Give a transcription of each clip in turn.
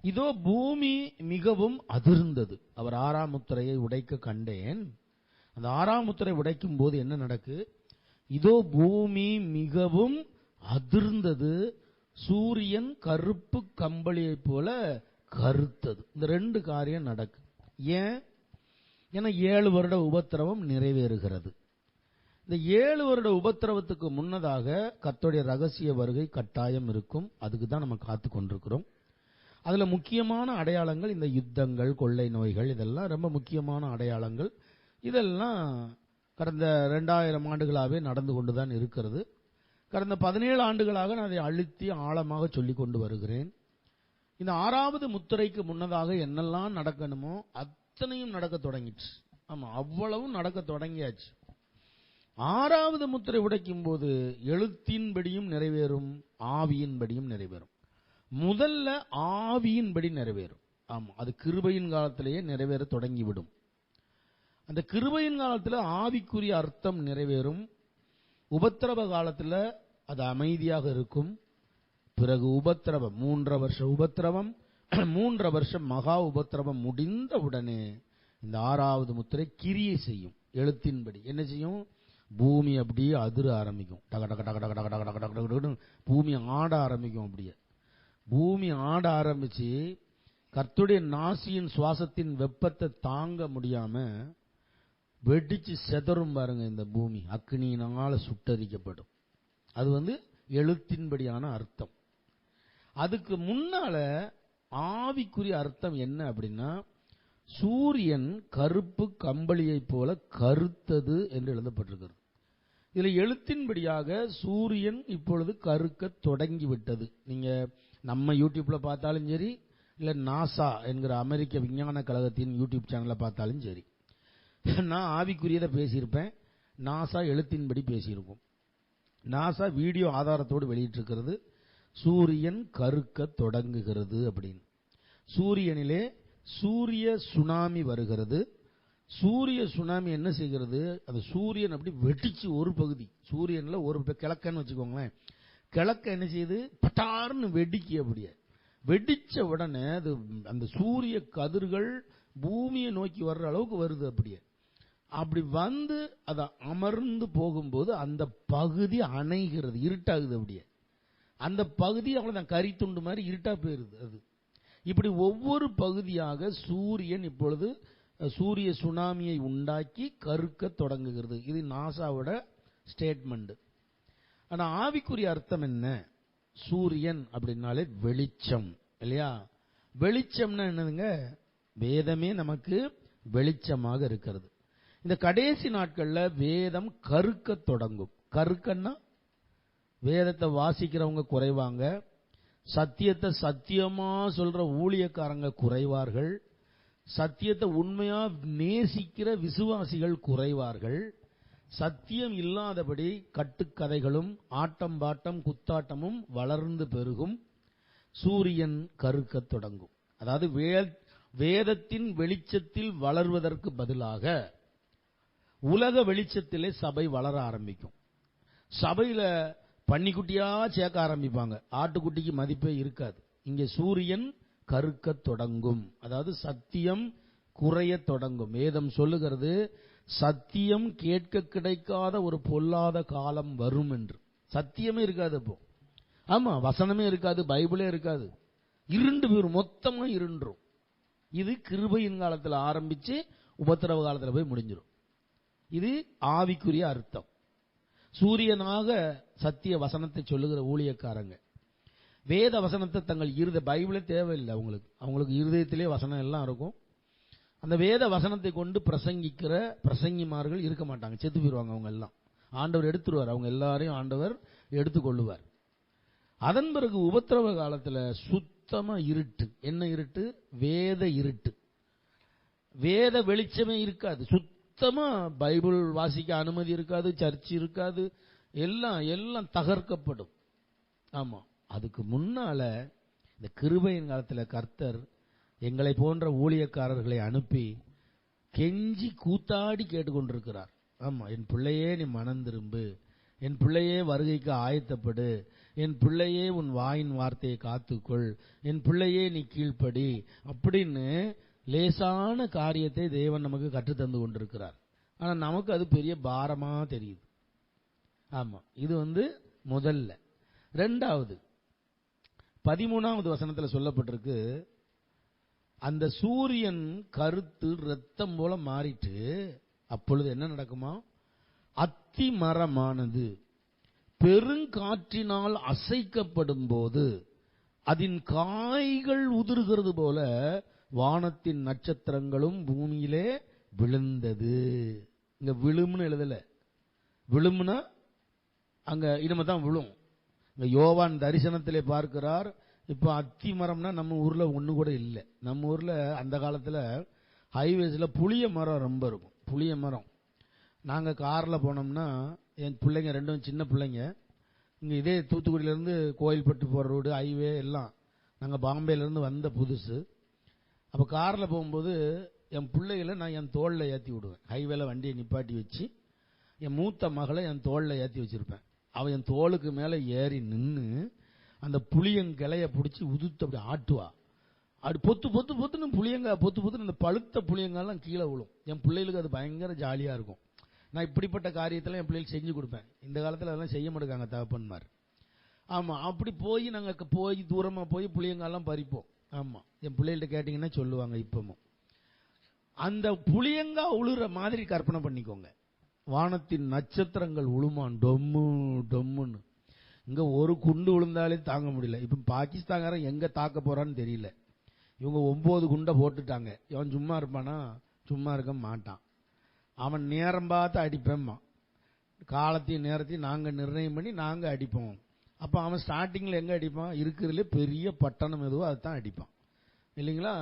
இதோ பூமி மிகவும் அதிர்ந்தது. அவர் 6ஆம் முத்திரையை உடைக்க கண்டேன். அந்த 6ஆம் முத்திரை உடைக்கும் போது என்ன நடக்கு? இதோ பூமி மிகவும் அதிர்ந்தது, சூரியன் கருப்பு கம்பளியை போல கருத்தது. இந்த 2 காரியம் நடக்கு. ஏன்? ஏன்னா 7 வருட உபத்திரவம் நிறைவேறுகிறது. இந்த 7 வருட உபத்திரவத்துக்கு முன்னதாக கர்த்தருடைய ரகசிய வருகை கட்டாயம் இருக்கும். அதுக்கு தான் நம்ம காத்து கொண்டிருக்கிறோம். அதுல முக்கியமான அடையாளங்கள் இந்த யுத்தங்கள், கொள்ளை நோய்கள், இதெல்லாம் ரொம்ப முக்கியமான அடையாளங்கள். இதெல்லாம் கடந்த 2000 ஆண்டுகளாகவே நடந்து கொண்டுதான் இருக்கிறது. கடந்த 17 ஆண்டுகளாக நான் அதை அழுத்தி ஆழமாக சொல்லிக் கொண்டு வருகிறேன். இந்த 6வது முத்திரைக்கு முன்னதாக என்னெல்லாம் நடக்கணுமோ அத்தனையும் நடக்க தொடங்கிடுச்சு. ஆமா, அவ்வளவும் நடக்க தொடங்கியாச்சு. 6வது முத்திரை உடைக்கும் போது எழுத்தின்படியும் நிறைவேறும், ஆவியின்படியும் நிறைவேறும். முதல்ல ஆவியின்படி நிறைவேறும். ஆமா, அது கிருபையின் காலத்திலேயே நிறைவேற தொடங்கிவிடும். அந்த கிருபையின் காலத்தில் ஆவிக்குரிய அர்த்தம் நிறைவேறும். உபத்திரவ காலத்தில் அது அமைதியாக இருக்கும். பிறகு உபத்திரவம், 3 வருஷ உபத்திரவம், 3 வருஷம் மகா உபத்திரவம் முடிந்த உடனே இந்த 6வது முத்திரை கிரியை செய்யும். எழுத்தின்படி என்ன செய்யும்? பூமி அப்படியே அதிர ஆரம்பிக்கும். டக டக டக டக டக டக டக டக டக பூமி ஆட ஆரம்பிக்கும். அப்படியே பூமி ஆட ஆரம்பிச்சு கர்த்தருடைய நாசியின் சுவாசத்தின் வெப்பத்தை தாங்க முடியாம வெடிச்சு செதறும் பாருங்க. இந்த பூமி அக்னியினால சுட்டரிக்கப்படும். அது எழுத்தின்படியான அர்த்தம். அதுக்கு முன்னால ஆவிக்குரிய அர்த்தம் என்ன அப்படின்னா, சூரியன் கருப்பு கம்பளியை போல கருத்தது என்று எழுதப்பட்டிருக்கிறது. இதுல எழுத்தின்படியாக சூரியன் இப்பொழுது கருக்க தொடங்கிவிட்டது. நீங்க நம்ம யூடியூப்ல பார்த்தாலும் சரி, இல்ல நாசா என்கிற அமெரிக்க விஞ்ஞான கழகத்தின் யூடியூப் சேனல்ல பார்த்தாலும் சரி, நான் ஆவிக்குரியதை பேசியிருப்பேன், நாசா எழுத்தின்படி பேசியிருக்கும். நாசா வீடியோ ஆதாரத்தோடு வெளியிட்டிருக்கிறது, சூரியன் கருக்க தொடங்குகிறது அப்படின்னு. சூரியனிலே சூரிய சுனாமி வருகிறது. சூரிய சுனாமி என்ன செய்கிறது? அது சூரியன் அப்படி வெடிச்சு ஒரு பகுதி, சூரியன்ல ஒரு கிழக்கன்னு வச்சுக்கோங்களேன், கிழக்க என்ன செய்யுது? பட்டார்னு வெடிக்கு. அப்படியே வெடிச்ச உடனே அது அந்த சூரிய கதிர்கள் பூமியை நோக்கி வர்ற அளவுக்கு வருது. அப்படியே அப்படி வந்து அதை அமர்ந்து போகும்போது அந்த பகுதி அணைகிறது, இருட்டாகுது. அப்படியே அந்த பகுதி அவ்வளவுதான், கரித்துண்டு மாதிரி இருட்டா போயிருது. அது இப்படி ஒவ்வொரு பகுதியாக சூரியன் இப்பொழுது சூரிய சுனாமியை உண்டாக்கி கருக்க தொடங்குகிறது. இது நாசாவோட ஸ்டேட்மெண்ட். ஆனா ஆவிக்குரிய அர்த்தம் என்ன? சூரியன் அப்படின்னாலே வெளிச்சம் இல்லையா? வெளிச்சம்னா என்னதுங்க? வேதமே நமக்கு வெளிச்சமாக இருக்கிறது. இந்த கடைசி நாட்கள்ல வேதம் கருக்க தொடங்கும். கருக்கன்னா வேதத்தை வாசிக்கிறவங்க குறைவாங்க, சத்தியத்தை சத்தியமா சொல்ற ஊழியக்காரங்க குறைவார்கள், சத்தியத்தை உண்மையா நேசிக்கிற விசுவாசிகள் குறைவார்கள். சத்தியம் இல்லாதபடி கட்டுக்கதைகளும் ஆட்டம் பாட்டம் குத்தாட்டமும் வளர்ந்து பெருகும். சூரியன் கருக்க தொடங்கும். அதாவது வேதத்தின் வெளிச்சத்தில் வளர்வதற்கு பதிலாக உலக வெளிச்சத்திலே சபை வளர ஆரம்பிக்கும். சபையில பன்னிக்குட்டியா சேர்க்க ஆரம்பிப்பாங்க, ஆட்டுக்குட்டிக்கு மதிப்பே இருக்காது. இங்கே சூரியன் கருக்க தொடங்கும், அதாவது சத்தியம் குறைய தொடங்கும். வேதம் சொல்லுகிறது, சத்தியம் கேட்க கிடைக்காத ஒரு பொல்லாத காலம் வரும் என்று. சத்தியமே இருக்காது இப்போ. ஆமா, வசனமே இருக்காது, பைபிளே இருக்காது, இருண்டு போயிரும், மொத்தமா இருண்டும். இது கிருபையின் காலத்தில் ஆரம்பிச்சு உபத்திரவ காலத்தில் போய் முடிஞ்சிடும். இது ஆவிக்குரிய அர்த்தம். சூரியனாக சத்திய வசனத்தை சொல்லுகிற ஊழியக்காரங்க வேத வசனத்தை தங்கள் பைபிளே தேவையில்லை அவங்களுக்கு இருதயத்திலே வசனம் எல்லாம் இருக்கும். அந்த வேத வசனத்தை கொண்டு பிரசங்கிக்கிற பிரசங்கிமார்கள் இருக்க மாட்டாங்க, செத்து போயிடுவாங்க. அவங்க எல்லாம் ஆண்டவர் எடுத்துருவார், அவங்க எல்லாரையும் ஆண்டவர் எடுத்துக்கொள்ளுவார். அதன் பிறகு உபத்திரவ காலத்தில் சுத்தமா இருட்டு. என்ன இருட்டு? வேத இருட்டு. வேத வெளிச்சமே இருக்காது, சுத்தமா பைபிள் வாசிக்க அனுமதி இருக்காது, சர்ச் இருக்காது, எல்லாம் தகர்க்கப்படும். ஆமா, அதுக்கு முன்னால இந்த கிருபையின் காலத்தில் கர்த்தர் எங்களை போன்ற ஊழியக்காரர்களை அனுப்பி கெஞ்சி கூத்தாடி கேட்டுக்கொண்டிருக்கிறார். ஆமா, என் பிள்ளையே நீ மனம் திரும்பு, என் பிள்ளையே வருகைக்கு ஆயத்தப்படு, என் பிள்ளையே உன் வாயின் வார்த்தையை காத்துக்கொள், என் பிள்ளையே நீ கீழ்ப்படி அப்படின்னு லேசான காரியத்தை தேவன் நமக்கு கற்றுத்தந்து கொண்டிருக்கிறார். ஆனா நமக்கு அது பெரிய பாரமா தெரியுது. ஆமா, இது முதல்ல. ரெண்டாவது 13வது வசனத்துல சொல்லப்பட்டிருக்கு, அந்த சூரியன் கருத்து ரத்தம் போல மாறிட்டு அப்பொழுது என்ன நடக்குமா, அத்தி மரமானது பெருங்காற்றினால் அசைக்கப்படும் போது அதன் காய்கள் உதிர்கிறது போல வானத்தின் நட்சத்திரங்களும் பூமியிலே விழுந்தது. இங்க விழும்னு எழுதல, விழும்னா அங்க இனிமே தான் விழும். இங்க யோவான் தரிசனத்திலே பார்க்கிறார். இப்ப அத்தி மரம்னா நம்ம ஊர்ல ஒண்ணு கூட இல்லை. நம்ம ஊர்ல அந்த காலத்துல ஹைவேஸ்ல புளிய மரம் ரொம்ப இருக்கும். புளிய மரம் நாங்க கார்ல போனோம்னா, என் பிள்ளைங்க ரெண்டும் சின்ன பிள்ளைங்க, இங்க இதே தூத்துக்குடியில இருந்து கோயில்பட்டு போற ரோடு ஹைவே எல்லாம் நாங்க பாம்பேல இருந்து வந்த புதுசு. அப்ப கார்ல போகும்போது என் பிள்ளைகளை நான் என் தோல்ல ஏத்தி விடுவேன். ஹைவேல வண்டியை நிப்பாட்டி வச்சு என் மூத்த மகளை என் தோல்ல ஏத்தி வச்சிருப்பேன். அவன் என் தோளுக்கு மேல ஏறி நின்று அந்த புளியங்கிளைய பிடிச்சி உதுத்து அப்படி ஆட்டுவா. அப்படி பொத்து பொத்து பொத்துன்னு புளியங்காய் பொத்து பொத்துன்னு அந்த பழுத்த புளியங்காய்லாம் கீழே விழும். என் பிள்ளைகளுக்கு அது பயங்கர ஜாலியா இருக்கும். நான் இப்படிப்பட்ட காரியத்தில் என் பிள்ளைகளுக்கு செஞ்சு கொடுப்பேன். இந்த காலத்தில் அதெல்லாம் செய்ய மாட்டேங்காங்க தகப்பன்மார். ஆமா, அப்படி போய் நாங்கள் போய் தூரமாக போய் புளியங்காயெல்லாம் பறிப்போம். ஆமா, என் பிள்ளைகள்ட்ட கேட்டீங்கன்னா சொல்லுவாங்க. இப்பவும் அந்த புளியங்காய் உழுற மாதிரி கற்பனை பண்ணிக்கோங்க. வானத்தின் நட்சத்திரங்கள் உழுமான் டொம்மு டொம்முன்னு. இங்க ஒரு குண்டு விழுந்தாலே தாங்க முடியல. இப்ப பாகிஸ்தான்காரன் எங்க தாக்க போறான்னு தெரியல. இவங்க 9 குண்டை போட்டுட்டாங்க. இவன் சும்மா இருப்பானா? சும்மா இருக்க மாட்டான். அவன் நேரம் பார்த்து அடிப்பேம்மா. காலத்தையும் நேரத்தையும் நாங்க நிர்ணயம் பண்ணி நாங்க அடிப்போம். அப்ப அவன் ஸ்டார்டிங்ல எங்க அடிப்பான்? இருக்கிறதுல பெரிய பட்டணம் எதுவோ அதுதான் அடிப்பான், இல்லைங்களா?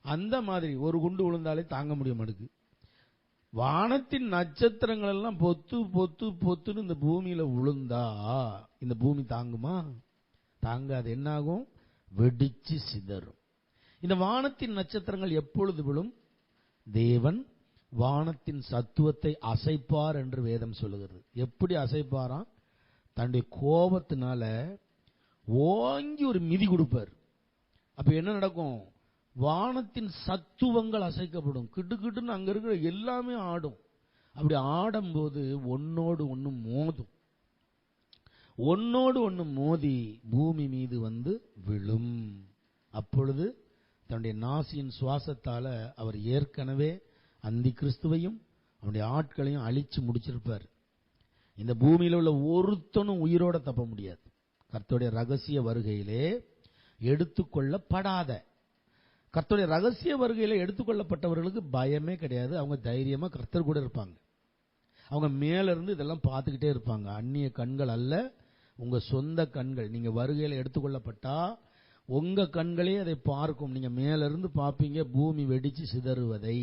அந்த மாதிரி ஒரு குண்டு விழுந்தாலே தாங்க முடிய மாட்டேங்குது. வானத்தின் நட்சத்திரங்கள் எல்லாம் பொத்து பொத்து பொத்துன்னு இந்த பூமியில விழுந்தா இந்த பூமி தாங்குமா? தாங்காது. என்ன ஆகும்? வெடிச்சு சிதறும். இந்த வானத்தின் நட்சத்திரங்கள் எப்பொழுது விழும்? தேவன் வானத்தின் சத்துவத்தை அசைப்பார் என்று வேதம் சொல்லுகிறது. எப்படி அசைப்பாராம்? தன்னுடைய கோபத்தினால ஓங்கி ஒரு மிதி கொடுப்பார். அப்ப என்ன நடக்கும்? வானத்தின் சத்துவங்கள் அசைக்கப்படும். கிட்டுக்கிட்டுன்னு அங்க இருக்கிற எல்லாமே ஆடும். அப்படி ஆடும்போது ஒன்னோடு ஒன்னு மோதும். ஒன்னோடு ஒன்னு மோதி பூமி மீது விழும். அப்பொழுது தன்னுடைய நாசியின் சுவாசத்தால அவர் ஏற்கனவே அந்தி கிறிஸ்துவையும் அவனுடைய ஆட்களையும் அழிச்சு முடிச்சிருப்பார். இந்த பூமியில உள்ள ஒருத்தனும் உயிரோட தப்ப முடியாது. கர்த்தருடைய ரகசிய வருகையிலே எடுத்துக்கொள்ளப்படாத, கர்த்தருடைய ரகசிய வருகையில எடுத்துக்கொள்ளப்பட்டவர்களுக்கு பயமே கிடையாது. அவங்க தைரியமா கர்த்தர் கூட இருப்பாங்க. அவங்க மேல இருந்து இதெல்லாம் பார்த்துக்கிட்டே இருப்பாங்க. அந்நிய கண்கள் அல்ல, உங்க சொந்த கண்கள். நீங்க வருகையில எடுத்துக்கொள்ளப்பட்டா உங்க கண்களே அதை பார்க்கும். நீங்க மேல இருந்து பார்ப்பீங்க பூமி வெடிச்சு சிதறுவதை.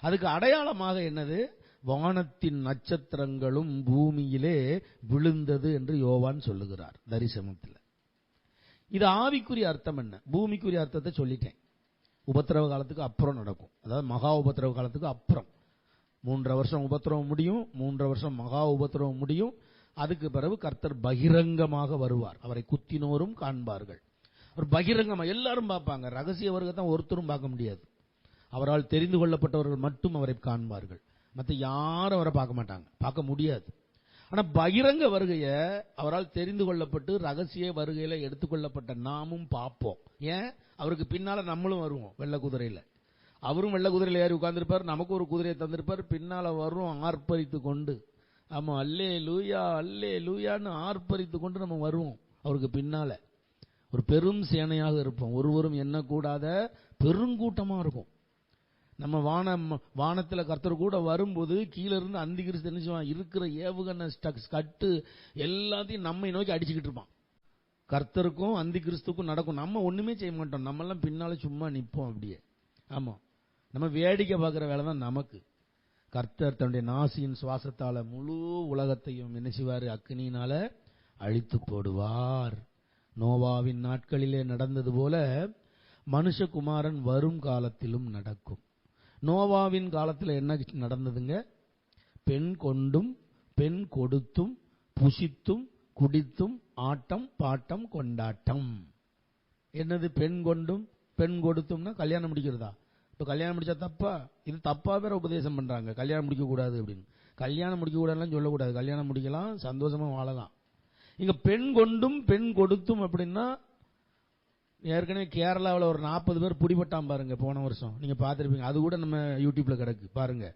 அதுக்கு அடையாளமாக என்னது? வானத்தின் நட்சத்திரங்களும் பூமியிலே விழுந்தது என்று யோவான் சொல்லுகிறார் தரிசனத்தில். இது ஆவிக்குரிய அர்த்தம் என்ன? பூமிக்குரிய அர்த்தத்தை சொல்லிட்டேன். உபத்திரவ காலத்துக்கு அப்புறம் நடக்கும். அதாவது மகா உபத்திரவ காலத்துக்கு அப்புறம் 3 வருஷம் உபத்திரவம் முடியும், 3 வருஷம் மகா உபத்திரவம் முடியும். அதுக்கு பிறகு கர்த்தர் பகிரங்கமாக வருவார். அவரை குத்தினோரும் காண்பார்கள். ஒரு பகிரங்கமா எல்லாரும் பார்ப்பாங்க. ரகசிய வருகை ஒருத்தரும் பார்க்க முடியாது. அவரால் தெரிந்து கொள்ளப்பட்டவர்கள் மட்டும் அவரை காண்பார்கள். மற்ற யாரும் அவரை பார்க்க மாட்டாங்க, பார்க்க முடியாது. ஆனா பகிரங்க வருகைய அவரால் தெரிந்து கொள்ளப்பட்டு ரகசிய வருகையில எடுத்துக்கொள்ளப்பட்ட நாமும் பார்ப்போம். ஏன்? அவருக்கு பின்னால நம்மளும் வருவோம் வெள்ள குதிரையில. அவரும் வெள்ள குதிரையில ஏறி உட்கார்ந்துருப்பார், நமக்கு ஒரு குதிரையை தந்திருப்பார். பின்னால வரும் ஆர்ப்பரித்து கொண்டு. ஆமா, அல்லே லூயா அல்லே லூயான்னு ஆர்ப்பரித்து கொண்டு நம்ம வருவோம். அவருக்கு பின்னால ஒரு பெரும் சேனையாக இருப்போம். ஒருவரும் எண்ணக்கூடாத பெருங்கூட்டமா இருக்கும். நம்ம வானத்துல கர்த்தர் கூட வரும்போது கீழே இருந்து அந்தி கிறிஸ்து என்ன செய்வான்? இருக்கிற ஏவுகணை கட்டு எல்லாத்தையும் நம்மை நோக்கி அடிச்சுக்கிட்டு இருப்பான். கர்த்தருக்கும் அந்தி கிறிஸ்துக்கும் நடக்கும். நம்ம ஒண்ணுமே செய்ய மாட்டோம். நம்ம எல்லாம் பின்னால சும்மா நிப்போம் அப்படியே. ஆமா, நம்ம வேடிக்கை பார்க்கிற வேலை தான் நமக்கு. கர்த்தர் தன்னுடைய நாசியின் சுவாசத்தால முழு உலகத்தையும் என்ன செய்வாரு? அக்கினியினால அழித்து போடுவார். நோவாவின் நாட்களிலே நடந்தது போல மனுஷகுமாரன் வரும் காலத்திலும் நடக்கும். நோவாவின் காலத்தில் என்ன நடந்ததுங்க? பெண் கொண்டும் பெண் கொடுத்தும் புசித்தும் குடித்தும் ஆட்டம் பாட்டம் கொண்டாட்டம். என்னது? பெண் கொண்டும் பெண் கொடுத்தும்னா கல்யாணம் முடிக்கிறதா? இப்ப கல்யாணம் முடிச்சா தப்பா? இது தப்பா வேற உபதேசம் பண்றாங்க, கல்யாணம் முடிக்க கூடாது அப்படின்னு. கல்யாணம் முடிக்க கூடாதுன்னு சொல்லக்கூடாது, கல்யாணம் முடிக்கலாம், சந்தோஷமா வாழலாம். இங்க பெண் கொண்டும் பெண் கொடுத்தும் அப்படின்னா, ஏற்கனவே கேரளாவில் ஒரு 40 பேர் பிடிபட்டான் பாருங்க போன வருஷம், நீங்க பார்த்துருப்பீங்க. அது கூட நம்ம யூடியூப்ல கிடக்கு பாருங்க.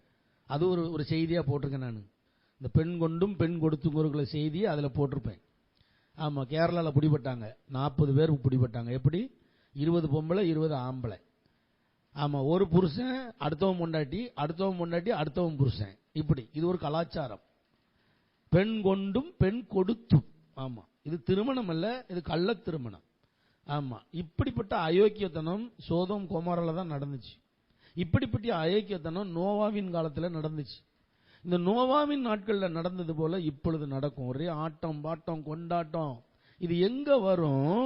அது ஒரு செய்தியா போட்டிருக்கேன் நான். இந்த பெண் கொண்டும் பெண் கொடுத்துங்கிற செய்தியை அதில் போட்டிருப்பேன். ஆமா, கேரளாவில் பிடிபட்டாங்க, 40 பேர் பிடிபட்டாங்க. எப்படி? 20 பொம்பளை 20 ஆம்பளை. ஆமா, ஒரு புருஷன் அடுத்தவன் பொண்டாட்டி, அடுத்தவன் பொண்டாட்டி அடுத்தவன் புருஷன், இப்படி. இது ஒரு கலாச்சாரம். பெண் கொண்டும் பெண் கொடுத்தும். ஆமா, இது திருமணம் அல்ல, இது கள்ள திருமணம். ஆமா, இப்படிப்பட்ட அயோக்கியத்தனம் சோதோம் கோமோரால தான் நடந்துச்சு. இப்படிப்பட்ட அயோக்கியத்தனம் நோவாவின் காலத்தில் நடந்துச்சு. இந்த நோவாவின் நாட்கள்ல நடந்தது போல இப்பொழுது நடக்கும். ஒரே ஆட்டம் பாட்டம் கொண்டாட்டம். இது எங்க வரும்?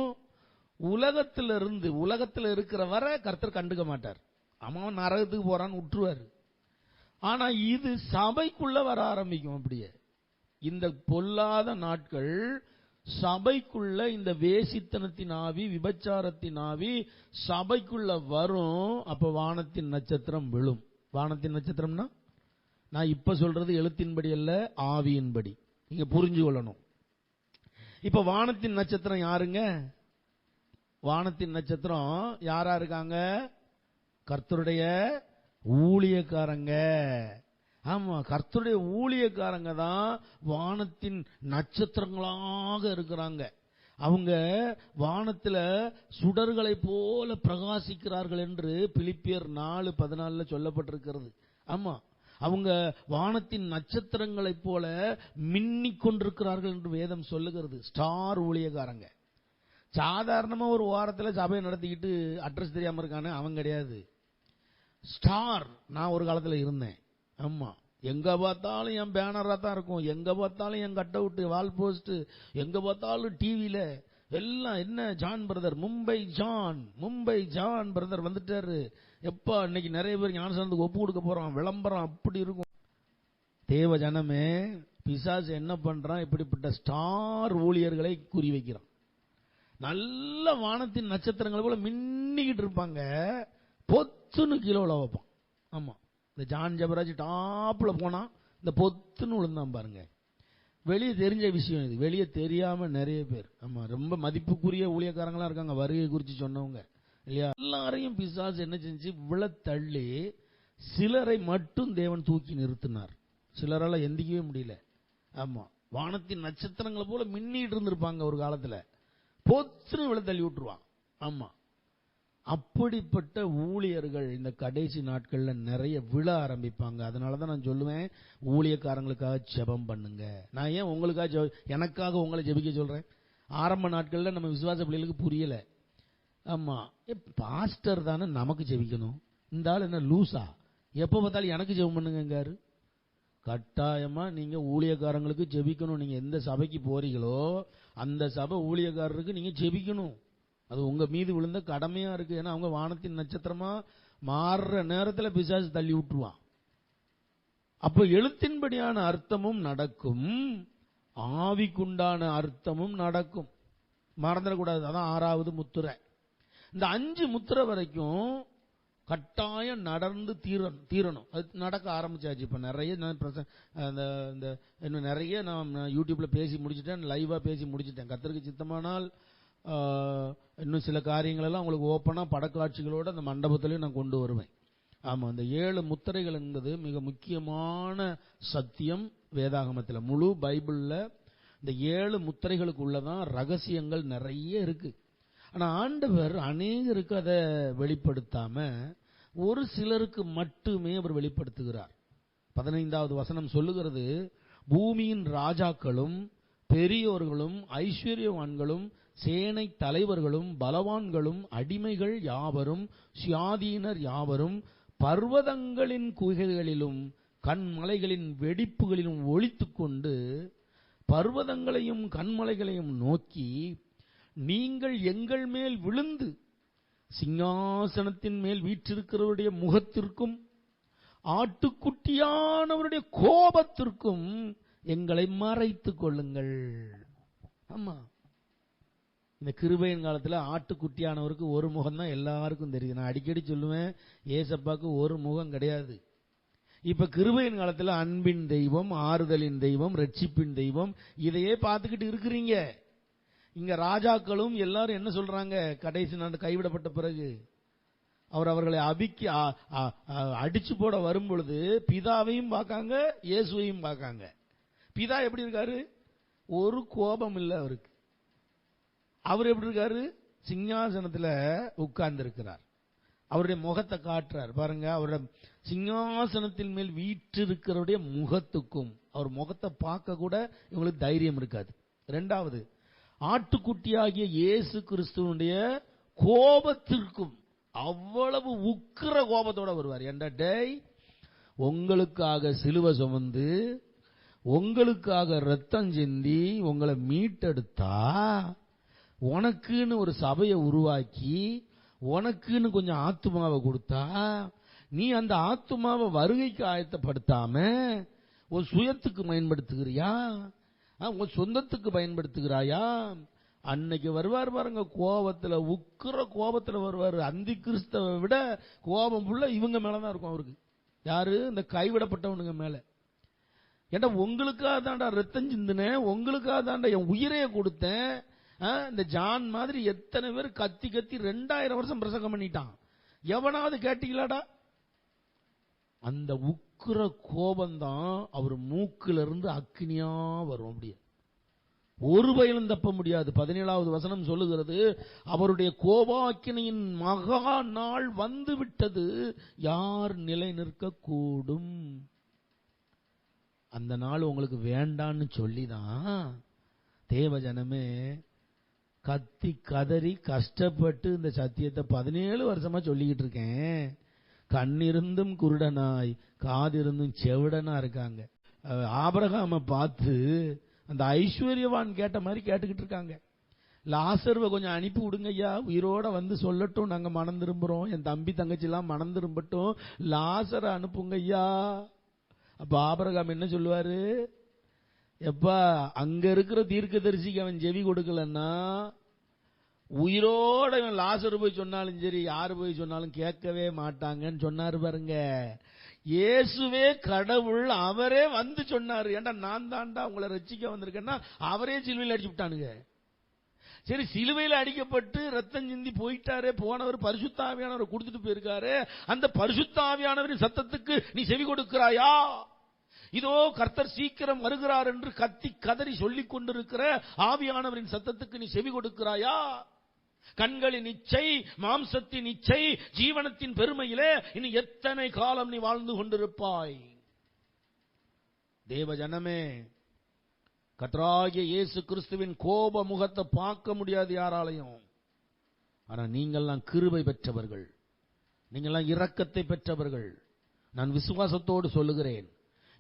உலகத்திலிருந்து. உலகத்தில் இருக்கிற வரை கர்த்தர் கண்டுக்க மாட்டார், அவன் நரகத்துக்கு போறான்னு விட்டுருவாரு. ஆனா இது சபைக்குள்ள வர ஆரம்பிக்கும். அப்படியே இந்த பொல்லாத நாட்கள் சபைக்குள்ள, இந்த வேசித்தனத்தின் ஆவி, விபச்சாரத்தின் ஆவி சபைக்குள்ள வரும். அப்ப வானத்தின் நட்சத்திரம் விழும். வானத்தின் நட்சத்திரம்னா நான் இப்ப சொல்றது எழுத்தின்படி அல்ல, ஆவியின்படி. நீங்க புரிஞ்சு கொள்ளணும். இப்ப வானத்தின் நட்சத்திரம் யாருங்க? வானத்தின் நட்சத்திரம் யாரா இருக்காங்க? கர்த்தருடைய ஊழியக்காரங்க. ஆமா, கர்த்தருடைய ஊழியக்காரங்க தான் வானத்தின் நட்சத்திரங்களாக இருக்கிறாங்க. அவங்க வானத்துல சுடர்களை போல பிரகாசிக்கிறார்கள் என்று பிலிப்பியர் 4:14 சொல்லப்பட்டிருக்கிறது. ஆமா, அவங்க வானத்தின் நட்சத்திரங்களைப் போல மின்னிக் கொண்டிருக்கிறார்கள் என்று வேதம் சொல்லுகிறது. ஸ்டார் ஊழியக்காரங்க. சாதாரணமா ஒரு வாரத்தில் சபையை நடத்திக்கிட்டு அட்ரஸ் தெரியாம இருக்கானே அவன் கிடையாது. ஸ்டார். நான் ஒரு காலத்துல இருந்தேன். ஆமா, எங்க பார்த்தாலும் என் பேனரா தான் இருக்கும், எங்க பார்த்தாலும் என் கட் அவுட், வால் போஸ்ட், எங்க பார்த்தாலும் டிவியில எல்லாம். என்ன John brother, Mumbai John brother வந்துட்டாரு. எப்ப இன்னைக்கு நிறைய பேர் ஞானஸ்நானத்துக்கு ஒப்பு கொடுக்க போறான், விளம்பரம் அப்படி இருக்கும். தேவ ஜனமே, பிசாசு என்ன பண்றான்? இப்படிப்பட்ட ஸ்டார் ஊழியர்களை குறி வைக்கிறான். நல்ல வானத்தின் நட்சத்திரங்களை போல மின்னிக்கிட்டு இருப்பாங்க, பொத்துன்னு கீழே வைப்பான். ஆமா, இந்த ஜான் ஜபராஜ் டாப்ல போனா இந்த பொத்துன்னு விழுந்தான் பாருங்க. வெளியே தெரிஞ்ச விஷயம் இது, வெளியே தெரியாம நிறைய பேர். ஆமா, ரொம்ப மதிப்புக்குரிய ஊழியக்காரங்களா இருக்காங்க, வருகை குறித்து சொன்னவங்க இல்லையா? எல்லாரையும் பிசாசு என்ன செஞ்சு விழ தள்ளி சிலரை மட்டும் தேவன் தூக்கி நிறுத்தினார். சிலரால எந்திக்கவே முடியல. ஆமா, வானத்தின் நட்சத்திரங்களை போல மின்னிட்டு இருந்திருப்பாங்க ஒரு காலத்துல, பொத்துன்னு விழ தள்ளி விட்டுருவான். ஆமா, அப்படிப்பட்ட ஊழியர்கள் இந்த கடைசி நாட்கள்ல நிறைய விழ ஆரம்பிப்பாங்க. அதனாலதான் நான் சொல்லுவேன், ஊழியக்காரங்களுக்காக ஜெபம் பண்ணுங்க. நான் ஏன் உங்களுக்காக எனக்காக உங்களை ஜெபிக்க சொல்றேன்? ஆரம்ப நாட்கள்ல நம்ம விசுவாச பிள்ளைகளுக்கு புரியல. ஆமா, பாஸ்டர் தானே நமக்கு ஜெபிக்கணும், இந்த ஆள் என்ன லூசா, எப்ப பார்த்தாலும் எனக்கு ஜெபம் பண்ணுங்காரு. கட்டாயமா நீங்க ஊழியக்காரங்களுக்கு ஜெபிக்கணும். நீங்க எந்த சபைக்கு போறீங்களோ அந்த சபை ஊழியக்காரருக்கு நீங்க ஜெபிக்கணும். அது உங்க மீது விழுந்த கடமையா இருக்கு. ஏன்னா அவங்க வானத்தின் நட்சத்திரமா மாறுற நேரத்துல பிசாசு தள்ளி விட்டுருவான். அப்ப எழுத்தின்படியான அர்த்தமும் நடக்கும், ஆவிக்குண்டான அர்த்தமும் நடக்கும். மறந்துடக்கூடாது. அதான் 6வது முத்திரை. இந்த 5 முத்திரை வரைக்கும் கட்டாயம் நடந்து தீரணும். அது நடக்க ஆரம்பிச்சாச்சு. இப்ப நிறைய இன்னும் நிறைய நான் யூடியூப்ல பேசி முடிச்சுட்டேன், லைவா பேசி முடிச்சுட்டேன். கர்த்தருக்கு சித்தமானால் இன்னும் சில காரியங்கள் எல்லாம் உங்களுக்கு ஓப்பனா படக்காட்சிகளோட அந்த மண்டபத்திலையும் நான் கொண்டு வருவேன். ஆமா, இந்த 7 முத்திரைகள் என்பது மிக முக்கியமான சத்தியம் வேதாகமத்தில். முழு பைபிள்ல இந்த 7 முத்திரைகளுக்குள்ளதான் ரகசியங்கள் நிறைய இருக்கு. ஆனா ஆண்டவர் அநேகருக்கு அதை வெளிப்படுத்தாம ஒரு சிலருக்கு மட்டுமே அவர் வெளிப்படுத்துகிறார். 15வது வசனம் சொல்லுகிறது, பூமியின் ராஜாக்களும் பெரியோர்களும் ஐஸ்வர்யவான்களும் சேனை தலைவர்களும் பலவான்களும் அடிமைகள் யாவரும் சுயாதீனர் யாவரும் பர்வதங்களின் குகைகளிலும் கண்மலைகளின் வெடிப்புகளிலும் ஒளித்துக் கொண்டு பர்வதங்களையும் கண்மலைகளையும் நோக்கி, நீங்கள் எங்கள் மேல் விழுந்து சிங்காசனத்தின் மேல் வீற்றிருக்கிறவருடைய முகத்திற்கும் ஆட்டுக்குட்டியானவருடைய கோபத்திற்கும் எங்களை மறைத்துக் கொள்ளுங்கள். ஆமா, இந்த கிருபையின் காலத்துல ஆட்டுக்குட்டியானவருக்கு ஒரு முகம் தான் எல்லாருக்கும் தெரியுது. நான் அடிக்கடி சொல்லுவேன், ஏசப்பாக்கு ஒரு முகம் கிடையாது. இப்ப கிருபையின் காலத்துல அன்பின் தெய்வம், ஆறுதலின் தெய்வம், ரட்சிப்பின் தெய்வம், இதையே பார்த்துக்கிட்டு இருக்கிறீங்க. இங்க ராஜாக்களும் எல்லாரும் என்ன சொல்றாங்க, கடைசி நாள் கைவிடப்பட்ட பிறகு அவர்களை அடிச்சு போட வரும் பொழுது பிதாவையும் பார்க்காங்க, இயேசுவையும் பார்க்காங்க. பிதா எப்படி இருக்காரு? ஒரு கோபம் இல்லை அவருக்கு. அவர் எப்படி இருக்காரு? சிங்காசனத்துல உட்கார்ந்து இருக்கிறார். அவருடைய முகத்தை காட்டுறார் பாருங்க. அவருடைய சிங்காசனத்தின் மேல் வீற்றிருக்கிறவருடைய முகத்துக்கும் அவர் முகத்தை பார்க்க கூட இவங்களுக்கு தைரியம் இருக்காது. இரண்டாவது, ஆட்டுக்குட்டியாகிய இயேசு கிறிஸ்துவனுடைய கோபத்திற்கும் அவ்வளவு உக்கிர கோபத்தோட வருவார். என்ற டேய், உங்களுக்காக சிலுவை சுமந்து உங்களுக்காக ரத்தம் சிந்தி உங்களை மீட்டெடுத்தா, உனக்குன்னு ஒரு சபையை உருவாக்கி உனக்குன்னு கொஞ்சம் ஆத்துமாவை கொடுத்தா, நீ அந்த ஆத்துமாவை வருகைக்கு ஆயத்தப்படுத்தாம ஒரு சுயத்துக்கு பயன்படுத்துகிறியா, உன் சொந்தத்துக்கு பயன்படுத்துகிறாயா? அன்னைக்கு வருவார் பாருங்க, கோபத்துல, உக்கிர கோபத்துல வருவார். அந்தி கிறிஸ்தவை விட கோபம் ஃபுல்லா இவங்க மேலதான் இருக்கும் அவருக்கு. யாரு? இந்த கைவிடப்பட்டவனுங்க மேல. ஏண்டா, உங்களுக்காக தாண்டா ரத்தம் சிந்தினேன், உங்களுக்காக தாண்டா என் உயிரையே கொடுத்தேன். இந்த ஜான் மாதிரி எத்தனை பேர் கத்தி கத்தி 2000 வருஷம் பிரசங்கம் பண்ணிட்டான். எவனாவது கேட்டீங்களாடா? அந்த உக்கிர கோபம்தான் அவர் மூக்கில இருந்து அக்னியா வரும். அப்படியே ஒரு பயலும் தப்ப முடியாது. 17வது வசனம் சொல்லுகிறது, அவருடைய கோபாக்கினையின் மகா நாள் வந்து விட்டது, யார் நிலை நிற்க கூடும்? அந்த நாள் உங்களுக்கு வேண்டான்னு சொல்லிதான் தேவஜனமே கத்தி கதறி கஷ்டப்பட்டு இந்த சத்தியத்தை 17 வருஷமா சொல்லிக்கிட்டு இருக்கேன். கண்ணிருந்தும் குருடனாய் காதிருந்தும் செவிடனா இருக்காங்க. ஆபிரகாமை பார்த்து அந்த ஐஸ்வர்யவான் கேட்ட மாதிரி கேட்டுக்கிட்டு இருக்காங்க. லாசர்வை கொஞ்சம் அனுப்பி விடுங்க ஐயா, உயிரோட வந்து சொல்லட்டும், நாங்க மனம் திரும்புறோம், என் தம்பி தங்கச்சி எல்லாம் மனம் திரும்பட்டும், லாசரை அனுப்புங்க ஐயா. அப்ப ஆபிரகாம் என்ன சொல்லுவாரு? எப்பா, அங்க இருக்கிற தீர்க்கதரிசிக்கு அவன் செவி கொடுக்கலன்னா உயிரோட இவன் லாசர் போய் சொன்னாலும் சரி, யாரு போய் சொன்னாலும் கேட்கவே மாட்டாங்கன்னு சொன்னாரு பாருங்க. இயேசுவே கடவுள், அவரே வந்து சொன்னாரு, ஏண்டா நான் தாண்டா உங்களை ரட்சிக்க வந்திருக்கேன்னா அவரே சிலுவையில் அடிச்சு விட்டானுங்க. சரி, சிலுவையில் அடிக்கப்பட்டு ரத்தம் சிந்தி போயிட்டாரே, போனவர் பரிசுத்த ஆவியானவர் கொடுத்துட்டு போயிருக்காரு, அந்த பரிசுத்த ஆவியானவரின் சத்தத்துக்கு நீ செவி கொடுக்கிறாயா? இதோ கர்த்தர் சீக்கிரம் வருகிறார் என்று கத்தி கதறி சொல்லிக் கொண்டிருக்கிற ஆவியானவரின் சத்தத்துக்கு நீ செவி கொடுக்கிறாயா? கண்களின் இச்சை, மாம்சத்தின் இச்சை, ஜீவனத்தின் பெருமையிலே இனி எத்தனை காலம் நீ வாழ்ந்து கொண்டிருப்பாய்? தேவ ஜனமே, கர்த்தராகிய இயேசு கிறிஸ்துவின் கோப முகத்தை பார்க்க முடியாது யாராலையும். ஆனா நீங்கள்லாம் கிருபை பெற்றவர்கள், நீங்கள்லாம் இரக்கத்தை பெற்றவர்கள். நான் விசுவாசத்தோடு சொல்லுகிறேன்,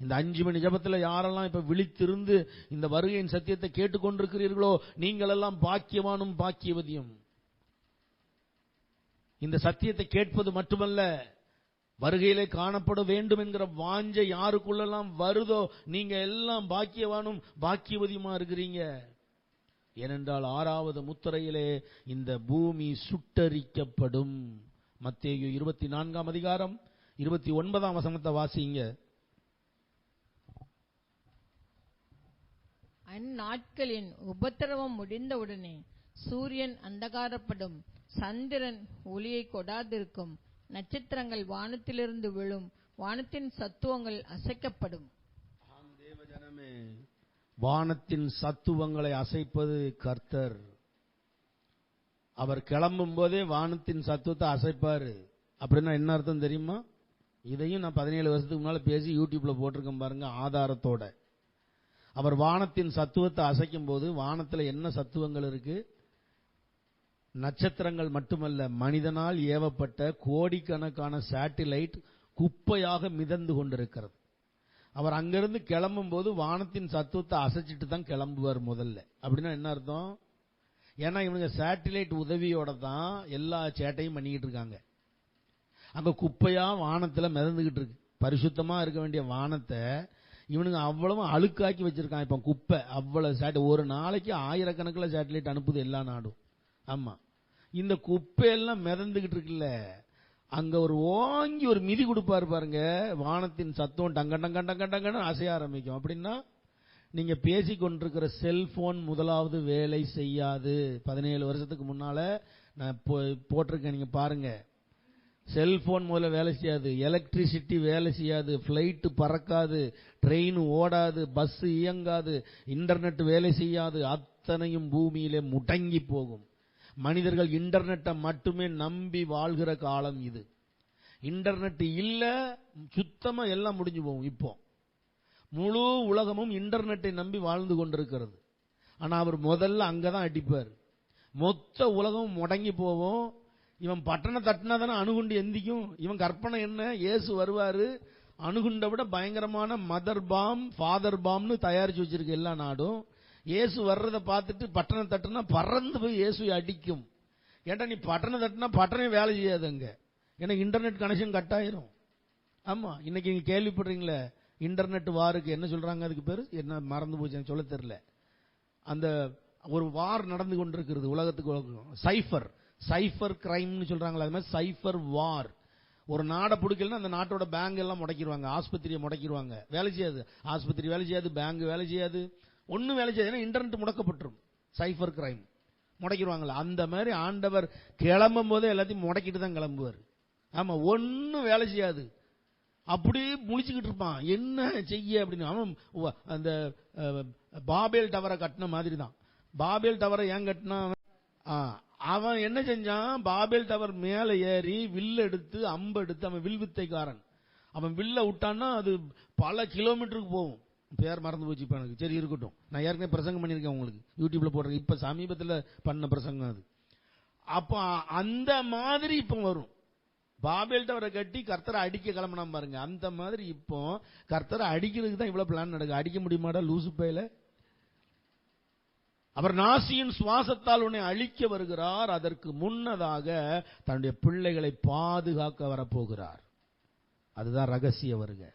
இந்த 5 மணி ஜபத்தில் யாரெல்லாம் இப்ப விழித்திருந்து இந்த வருகையின் சத்தியத்தை கேட்டுக்கொண்டிருக்கிறீர்களோ, நீங்கள் எல்லாம் பாக்கியவானும் பாக்கியவதியும். இந்த சத்தியத்தை கேட்பது மட்டுமல்ல, வருகையிலே காணப்பட வேண்டும் என்கிற வாஞ்சை யாருக்குள்ளெல்லாம் வருதோ, நீங்க எல்லாம் பாக்கியவானும் பாக்கியவதியுமா இருக்கிறீங்க. ஏனென்றால் 6வது முத்திரையிலே இந்த பூமி சுட்டரிக்கப்படும். மத்தேயு 24ஆம் அதிகாரம் 29ஆம் வசனத்தை வாசிங்க. அந்நாட்களின் உபத்திரவம் முடிந்தவுடனே சூரியன் அந்தகாரப்படும், சந்திரன் ஒளியை கொடாதிருக்கும், நட்சத்திரங்கள் வானத்திலிருந்து விழும், வானத்தின் சத்துவங்கள் அசைக்கப்படும். தேவஜனமே, வானத்தின் சத்துவங்களை அசைப்பது கர்த்தர். அவர் கிளம்பும் போதே வானத்தின் சத்துவத்தை அசைப்பாரு. அப்படின்னா என்ன அர்த்தம் தெரியுமா? இதையும் நான் 17 வருஷத்துக்கு முன்னால பேசி யூடியூப்ல போட்டிருக்கேன் பாருங்க, ஆதாரத்தோட. அவர் வானத்தின் சத்துவத்தை அசைக்கும் போது வானத்தில் என்ன சத்துவங்கள் இருக்கு? நட்சத்திரங்கள் மட்டுமல்ல, மனிதனால் ஏவப்பட்ட கோடிக்கணக்கான சேட்டிலைட் குப்பையாக மிதந்து கொண்டிருக்கிறது. அவர் அங்கிருந்து கிளம்பும் போது வானத்தின் சத்துவத்தை அசைச்சிட்டு தான் கிளம்புவார் முதல்ல. அப்படின்னா என்ன அர்த்தம்? ஏன்னா இவங்க சேட்டிலைட் உதவியோட தான் எல்லா சேட்டையும் பண்ணிக்கிட்டு இருக்காங்க. அங்க குப்பையா வானத்துல மிதந்துகிட்டு இருக்கு. பரிசுத்தமா இருக்க வேண்டிய வானத்தை இவனுங்க அவ்வளவு அழுக்காக்கி வச்சிருக்கான். இப்ப குப்பை அவ்வளவு ஒரு நாளைக்கு ஆயிரக்கணக்கில் சேட்டலைட் அனுப்புது எல்லா நாடும். ஆமா, இந்த குப்பையெல்லாம் மிதந்துகிட்டு இருக்குல்ல, அங்க ஒரு ஓங்கி ஒரு மிதி கொடுப்பாரு பாருங்க, வானத்தின் சத்தம் டங்க டங்க டங்க டங்கன்னு அசைய ஆரம்பிக்கும். அப்படின்னா நீங்க பேசிக்கொண்டிருக்கிற செல்போன் முதலாவது வேலை செய்யாது. 17 வருஷத்துக்கு முன்னால நான் போட்டிருக்கேன், நீங்க பாருங்க. செல்போன் முதல்ல வேலை செய்யாது, எலக்ட்ரிசிட்டி வேலை செய்யாது, பிளைட் பறக்காது, ட்ரெயின் ஓடாது, பஸ் இயங்காது, இன்டர்நெட் வேலை செய்யாது, அத்தனையும் பூமியிலே முடங்கி போகும். மனிதர்கள் இன்டர்நெட்டை மட்டுமே நம்பி வாழ்கிற காலம் இது. இன்டர்நெட் இல்ல, சுத்தமா எல்லாம் முடிஞ்சு போகும். இப்போ முழு உலகமும் இன்டர்நெட்டை நம்பி வாழ்ந்து கொண்டிருக்கிறது. ஆனா அவர் முதல்ல அங்கதான் அடிப்பார். மொத்த உலகம் முடங்கி போவோம். இவன் பட்டண தட்டினா தானே அணுகுண்டு எந்திக்கும். இவன் கற்பனை என்ன, இயேசு வருவாரு, அணுகுண்டை விட பயங்கரமான மதர் பாம் ஃபாதர் பாம்னு தயாரிச்சு வச்சிருக்கு எல்லா நாடும். இயேசு வர்றதை பார்த்துட்டு பட்டணம் தட்டுனா பறந்து போய் இயேசுவை அடிக்கும். ஏன்டா நீ பட்டணம் தட்டுனா பட்டணம் வேலை செய்யாது அங்க, ஏன்னா இன்டர்நெட் கனெக்ஷன் கட் ஆயிரும். ஆமா, இன்னைக்கு நீங்க கேள்விப்படுறீங்களே இன்டர்நெட் வாருக்கு என்ன சொல்றாங்க, அதுக்கு பேரு என்ன மறந்து போச்சு சொல்ல தெரியல. அந்த ஒரு வார் நடந்து கொண்டிருக்கிறது உலகத்துக்கு. சைஃபர் கிரைம்னு சொல்றாங்களா, அது மாதிரி சைஃபர் வார். ஒரு நாடை பிடிக்கலன்னா அந்த நாட்டோட பேங்க் எல்லாம் முடக்கிடுவாங்க, ஆஸ்பத்திரியை முடக்கிடுவாங்க, வேலை செய்யாது. ஆஸ்பத்திரி வேலை செய்யாது, பேங்க் வேலை செய்யாது, ஒன்னும் வேலை செய்யாது. ஏன்னா இன்டர்நெட் முடக்கப்பட்டுரும். சைஃபர் கிரைம் முடக்கிடுவாங்களா, அந்த மாதிரி ஆண்டவர் கிளம்பும் போதே எல்லாத்தையும் முடக்கிட்டு தான் கிளம்புவார். ஆமா, ஒன்னும் வேலை செய்யாது, அப்படியே முழிச்சுக்கிட்டு இருப்பான், என்ன செய்ய அப்படின்னு. அவன் அந்த பாபேல் டவரை கட்டின மாதிரி தான். பாபேல் டவரை ஏன் கட்டினா, அவன் என்ன செஞ்சான், பாபேல் டவர் மேல ஏறி வில்ல எடுத்து அம்பு எடுத்து, அவன் வில் வித்தைக்காரன். அவன் வில்ல விட்டான்னா அது பல கிலோமீட்டருக்கு போகும். பேர் மறந்து போச்சு இப்ப எனக்கு, சரி இருக்கட்டும். நான் ஏற்கனவே பிரசங்கம் பண்ணிருக்கேன் உங்களுக்கு, யூடியூப்ல போடுறேன். இப்ப சமீபத்தில் பண்ண பிரசங்கம் அது. அப்ப அந்த மாதிரி இப்ப வரும். பாபேல் டவரை கட்டி கர்த்தரை அடிக்க கிளம்பினா பாருங்க, அந்த மாதிரி இப்போ கர்த்தரை அடிக்கிறதுக்கு தான் இவ்வளவு பிளான் நடக்குது. அடிக்க முடியுமாடா லூசு பையில? அவர் நாசியின் சுவாசத்தால் உன்னை அழிக்க வருகிறார், அதற்கு முன்னதாக தன்னுடைய பிள்ளைகளை பாதுகாக்க வரப்போகிறார். அதுதான் ரகசிய வருகை.